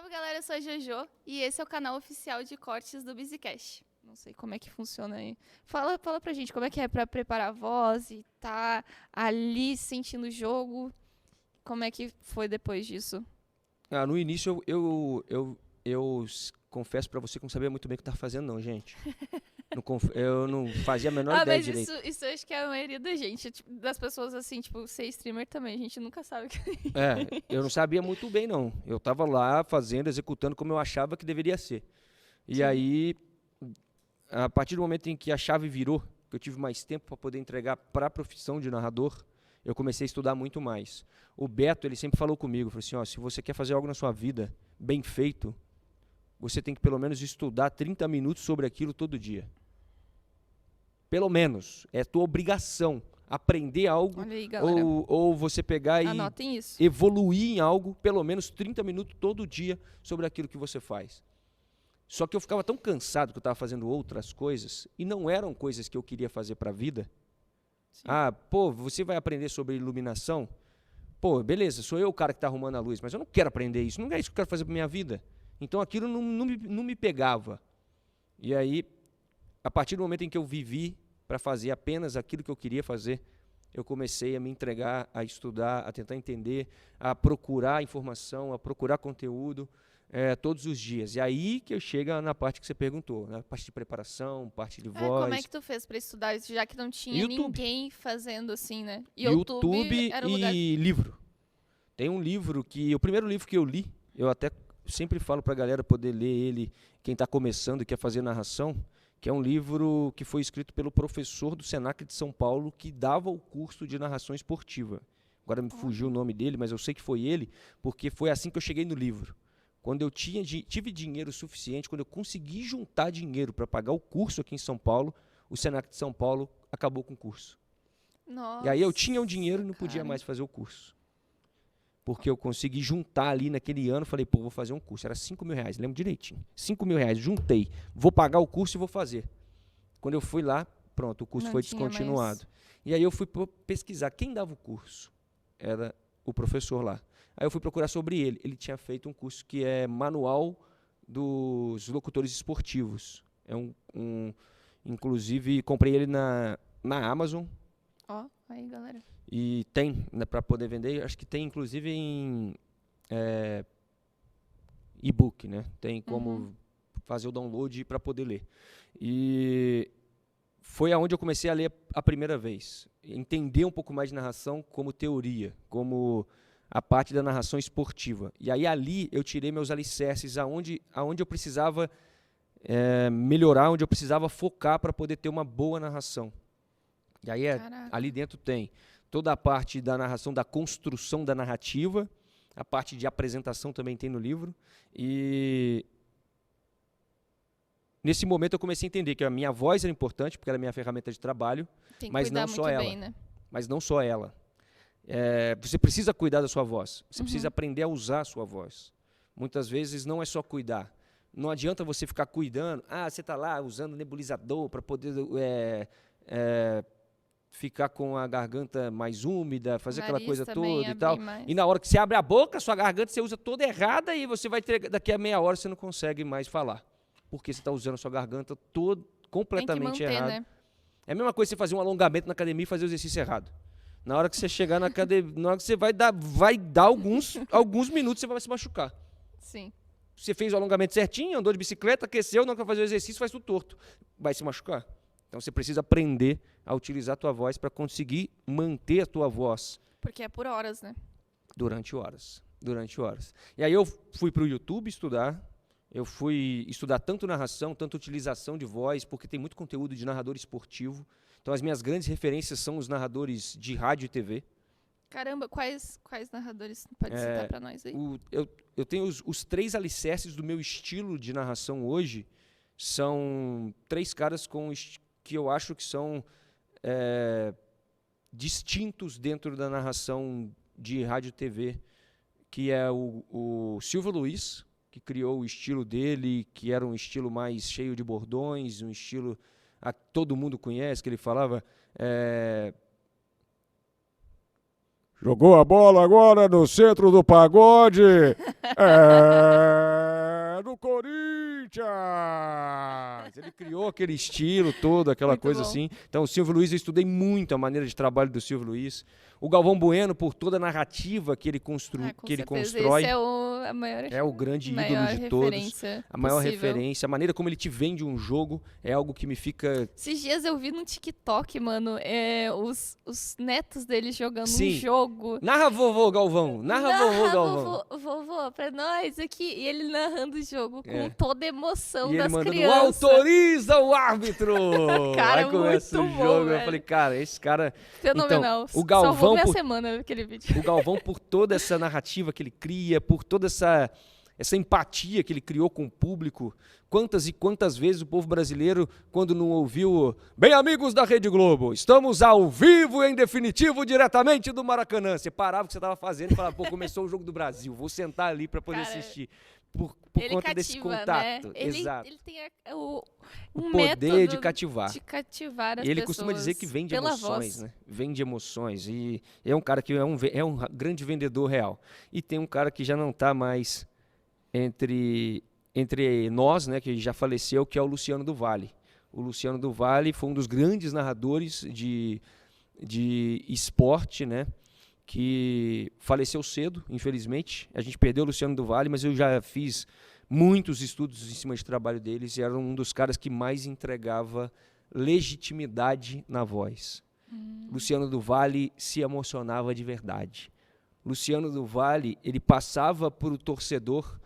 Salve galera, eu sou a Jojo e esse é o canal oficial de cortes do Bizicast. Não sei como é que funciona aí. Fala pra gente como é que é pra preparar a voz e tá ali sentindo o jogo. Como é que foi depois disso? No início confesso pra você que não sabia muito bem o que eu tava fazendo, não, gente. Eu não fazia a menor ideia Mas direito. isso eu acho que é a maioria da gente, tipo, das pessoas assim, tipo, ser streamer também, a gente nunca sabe o que. Eu não sabia muito bem, não. Eu tava lá fazendo, executando como eu achava que deveria ser. E Sim. aí, a partir do momento em que a chave virou, que eu tive mais tempo para poder entregar para a profissão de narrador, eu comecei a estudar muito mais. O Beto, ele sempre falou comigo, falou assim, ó, se você quer fazer algo na sua vida bem feito, você tem que pelo menos estudar 30 minutos sobre aquilo todo dia. Pelo menos. É tua obrigação aprender algo Olha aí, galera. ou você pegar e Anotem isso. evoluir em algo, pelo menos 30 minutos todo dia sobre aquilo que você faz. Só que eu ficava tão cansado que eu estava fazendo outras coisas e não eram coisas que eu queria fazer para a vida. Sim. Você vai aprender sobre iluminação? Pô, beleza, sou eu o cara que está arrumando a luz, mas eu não quero aprender isso, não é isso que eu quero fazer para minha vida. Então aquilo não me pegava. E aí, a partir do momento em que eu vivi para fazer apenas aquilo que eu queria fazer, eu comecei a me entregar, a estudar, a tentar entender, a procurar informação, a procurar conteúdo todos os dias. E aí que eu chego na parte que você perguntou, na parte de preparação, parte de voz. Como é que tu fez pra estudar isso, já que não tinha YouTube. ninguém fazendo assim, né? E YouTube YouTube era o lugar. e livro. Tem um livro o primeiro livro que eu li, eu até sempre falo para a galera poder ler ele, quem está começando e quer fazer narração, que é um livro que foi escrito pelo professor do Senac de São Paulo, que dava o curso de narração esportiva. Agora me fugiu o nome dele, mas eu sei que foi ele, porque foi assim que eu cheguei no livro. Quando eu tive dinheiro suficiente, quando eu consegui juntar dinheiro para pagar o curso aqui em São Paulo, o Senac de São Paulo acabou com o curso. Nossa, E aí eu tinha um dinheiro e não podia cara. mais fazer o curso. Porque eu consegui juntar ali naquele ano, falei, pô, vou fazer um curso. Era R$5.000, lembro direitinho. R$5.000, juntei. Vou pagar o curso e vou fazer. Quando eu fui lá, pronto, o curso Não foi tinha mais. descontinuado. E aí eu fui pesquisar quem dava o curso. Era o professor lá. Aí eu fui procurar sobre ele. Ele tinha feito um curso que é Manual dos Locutores Esportivos. Inclusive, comprei ele na Amazon. Ó, aí, galera. E tem, né, para poder vender, acho que tem inclusive em e-book, né? Tem como fazer o download para poder ler. E foi aonde eu comecei a ler a primeira vez. Entender um pouco mais de narração como teoria, como a parte da narração esportiva. E aí ali eu tirei meus alicerces aonde eu precisava melhorar, onde eu precisava focar para poder ter uma boa narração. E aí ali dentro tem toda a parte da narração, da construção da narrativa, a parte de apresentação também tem no livro. E nesse momento eu comecei a entender que a minha voz era importante, porque era a minha ferramenta de trabalho, mas não só ela. Bem, né? Mas não só ela. Você precisa cuidar da sua voz, você precisa aprender a usar a sua voz. Muitas vezes não é só cuidar. Não adianta você ficar cuidando, você está lá usando nebulizador para poder ficar com a garganta mais úmida, fazer aquela coisa toda e tal. E na hora que você abre a boca, sua garganta você usa toda errada e você vai ter, daqui a meia hora você não consegue mais falar. Porque você está usando a sua garganta completamente errada. Né? É a mesma coisa você fazer um alongamento na academia e fazer o exercício errado. Na hora que você chegar na academia, na hora que você vai dar alguns minutos, você vai se machucar. Sim. Você fez o alongamento certinho, andou de bicicleta, aqueceu, na hora que vai fazer o exercício, faz tudo torto. Vai se machucar. Então você precisa aprender a utilizar a tua voz para conseguir manter a tua voz. Porque é por horas, né? Durante horas. E aí eu fui para o YouTube estudar. Eu fui estudar tanto narração, tanto utilização de voz, porque tem muito conteúdo de narrador esportivo. Então as minhas grandes referências são os narradores de rádio e TV. Caramba, quais narradores pode citar para nós aí? Eu tenho os 3 alicerces do meu estilo de narração hoje. São 3 caras que eu acho que são distintos dentro da narração de rádio e TV, que é o Silvio Luiz, que criou o estilo dele, que era um estilo mais cheio de bordões, um estilo que todo mundo conhece, que ele falava... Jogou a bola agora no centro do pagode. aquele estilo todo, aquela Muito coisa bom. assim. Então, o Silvio Luiz, eu estudei muito a maneira de trabalho do Silvio Luiz. O Galvão Bueno, por toda a narrativa que ele, Com que ele certeza. constrói, Esse é a maior, é o grande ídolo maior de todos. referência A maior possível. referência, a maneira como ele te vende um jogo é algo que me fica... Esses dias eu vi no TikTok, mano, os netos dele jogando um Sim. jogo. Narra vovô Galvão, narra vovô Galvão. Vovô, pra nós aqui. E ele narrando o jogo com toda a emoção E ele das mandando, crianças. autoriza o árbitro! Cara, Aí começa muito o bom, jogo, eu velho. falei, cara, esse cara... Fenomenal. Então, o Galvão, Salvou minha por- semana aquele vídeo. O Galvão, por toda essa narrativa que ele cria, por toda essa empatia que ele criou com o público, quantas e quantas vezes o povo brasileiro, quando não ouviu, bem amigos da Rede Globo, estamos ao vivo e em definitivo diretamente do Maracanã. Você parava o que você estava fazendo e falava, pô, começou o jogo do Brasil, vou sentar ali para poder Cara, assistir. Por Ele conta desse cativa, contato. né? Exato. Ele tem o O poder método de cativar. de cativar as E ele pessoas costuma dizer que vende pela emoções, voz. né? Vende emoções. E é um cara que é um grande vendedor real. E tem um cara que já não está mais entre nós, né? Que já faleceu, que é o Luciano do Vale. O Luciano do Vale foi um dos grandes narradores de esporte, né? Que faleceu cedo, infelizmente. A gente perdeu o Luciano do Vale, mas eu já fiz muitos estudos em cima de trabalho deles e era um dos caras que mais entregava legitimidade na voz. Luciano do Vale se emocionava de verdade. Luciano do Vale, ele passava para o torcedor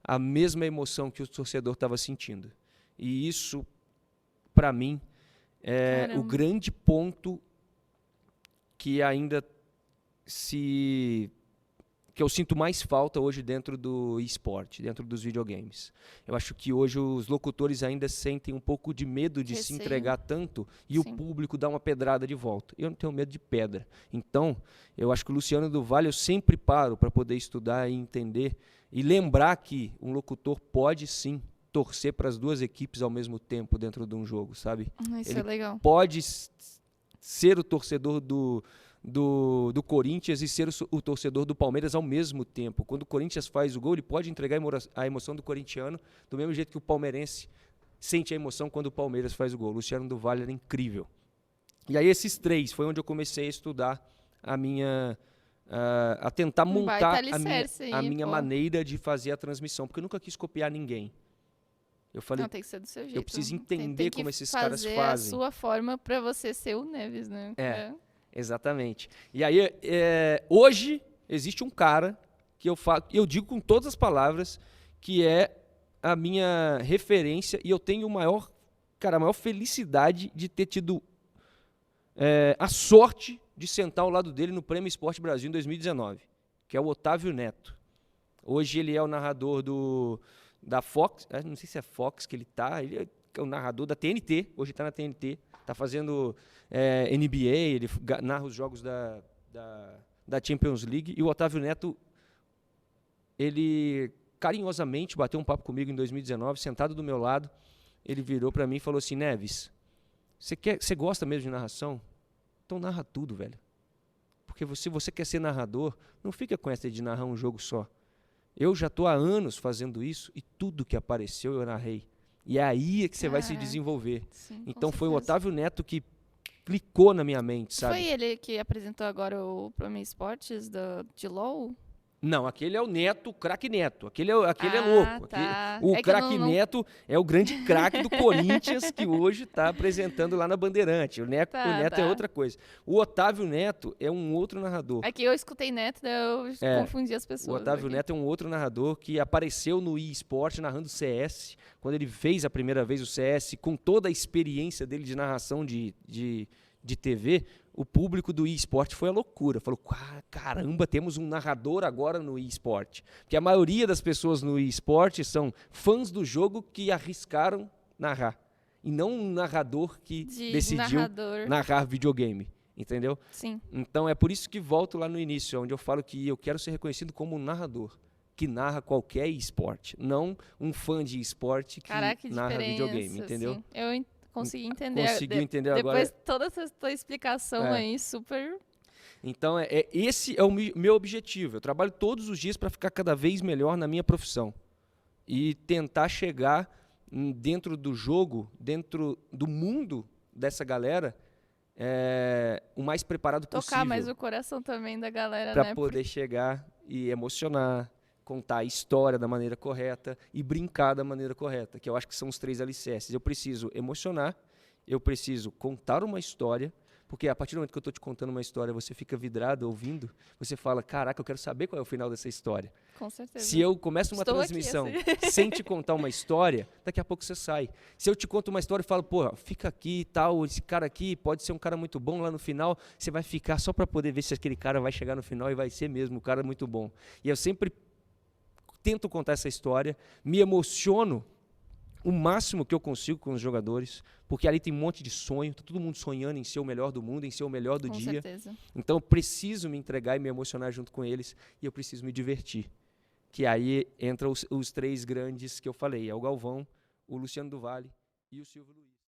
a mesma emoção que o torcedor estava sentindo. E isso, para mim, é o Caramba. grande ponto que ainda que eu sinto mais falta hoje dentro do esporte, dentro dos videogames. Eu acho que hoje os locutores ainda sentem um pouco de medo de se Receio. entregar tanto e Sim. o público dá uma pedrada de volta. Eu não tenho medo de pedra. Então, eu acho que o Luciano do Vale eu sempre paro para poder estudar e entender e lembrar que um locutor pode sim torcer para as duas equipes ao mesmo tempo dentro de um jogo, sabe? Isso Ele é legal. Pode ser o torcedor do Corinthians e ser o torcedor do Palmeiras ao mesmo tempo. Quando o Corinthians faz o gol, ele pode entregar a emoção do corintiano do mesmo jeito que o palmeirense sente a emoção quando o Palmeiras faz o gol. O Luciano do Vale era incrível. E aí esses três foi onde eu comecei a estudar a tentar Um baita montar alicerce a aí, minha pô. maneira de fazer a transmissão, porque eu nunca quis copiar ninguém. Eu falei, Não, tem que ser do seu jeito. preciso Tem entender que como esses caras fazer fazem. a sua forma pra você ser o Neves, né? É. Exatamente. E aí, hoje, existe um cara que eu digo com todas as palavras que é a minha referência e eu tenho a maior felicidade de ter tido a sorte de sentar ao lado dele no Prêmio Esporte Brasil em 2019, que é o Otávio Neto. Hoje ele é o narrador da Fox, não sei se é Fox que ele é o narrador da TNT, hoje está na TNT, está fazendo NBA, ele narra os jogos da Champions League, e o Otávio Neto, ele carinhosamente bateu um papo comigo em 2019, sentado do meu lado, ele virou para mim e falou assim, Neves, você gosta mesmo de narração? Então narra tudo, velho. Porque se você quer ser narrador, não fica com essa de narrar um jogo só. Eu já estou há anos fazendo isso e tudo que apareceu eu narrei. E é aí que você vai se desenvolver. Sim, Então com foi o certeza. Otávio Neto que clicou na minha mente, sabe? Foi ele que apresentou agora o Prêmio Esportes de LoL? Não, aquele é o Neto, o craque Neto. Aquele é Ah, louco. tá. O É que eu craque não- Neto é o grande craque do Corinthians que hoje está apresentando lá na Bandeirante. O Neto é Tá. outra coisa. O Otávio Neto é um outro narrador. É que eu escutei Neto, daí eu confundi as O pessoas. Otávio aqui. Neto é um outro narrador que apareceu no eSport narrando CS. Quando ele fez a primeira vez o CS, com toda a experiência dele de narração de TV, o público do eSport foi a loucura. Falou, caramba, temos um narrador agora no eSport. Porque a maioria das pessoas no eSport são fãs do jogo que arriscaram narrar. E não um narrador que decidiu narrador. narrar videogame. Entendeu? Sim. Então é por isso que volto lá no início, onde eu falo que eu quero ser reconhecido como um narrador que narra qualquer esporte, não um fã de esporte que Caraca, que narra diferença, videogame, entendeu? sim. Eu consegui entender. Conseguiu entender agora? Depois toda essa tua explicação aí, super... Então esse é o meu objetivo. Eu trabalho todos os dias para ficar cada vez melhor na minha profissão e tentar chegar dentro do jogo, dentro do mundo dessa galera, o mais preparado Tocar possível. mais o coração também da galera, Para né? poder chegar e emocionar, contar a história da maneira correta e brincar da maneira correta, que eu acho que são os 3 alicerces. Eu preciso emocionar, eu preciso contar uma história, porque a partir do momento que eu estou te contando uma história, você fica vidrado ouvindo, você fala, caraca, eu quero saber qual é o final dessa história. Com certeza. Se eu começo uma Estou transmissão aqui, assim. sem te contar uma história, daqui a pouco você sai. Se eu te conto uma história e falo, pô, fica aqui e tal, esse cara aqui pode ser um cara muito bom, lá no final você vai ficar só para poder ver se aquele cara vai chegar no final e vai ser mesmo um cara muito bom. E eu sempre tento contar essa história, me emociono o máximo que eu consigo com os jogadores, porque ali tem um monte de sonho, tá todo mundo sonhando em ser o melhor do mundo, em ser o melhor do Com dia. certeza. Então eu preciso me entregar e me emocionar junto com eles e eu preciso me divertir. Que aí entram os 3 grandes que eu falei, é o Galvão, o Luciano do Vale e o Silvio Luiz.